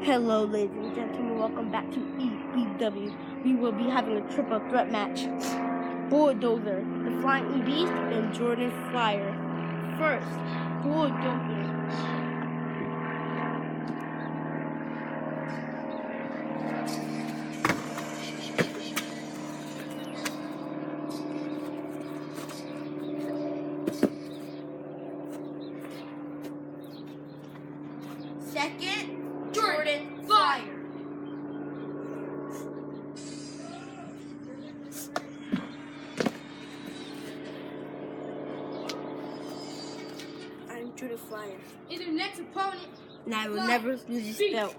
Hello, ladies and gentlemen. Welcome back to EBW. We will be having a triple threat match. Bulldozer, the Flying Beast, and Jordan Flyer. First, Bulldozer. Second, Jordan Flyer. I'm Jordan Flyer. And the next opponent, And I will never lose this belt.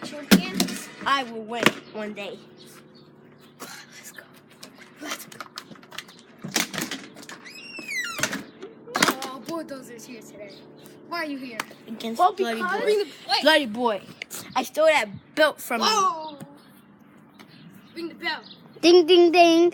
champion. I will win one day. Let's go. Let's go. Oh, Bulldozer's here today. Why are you here? Against Well, Bloody because- Boy. Bring the- wait. Bloody Boy. I stole that belt from him. Whoa! Bring the bell. Ding, ding, ding.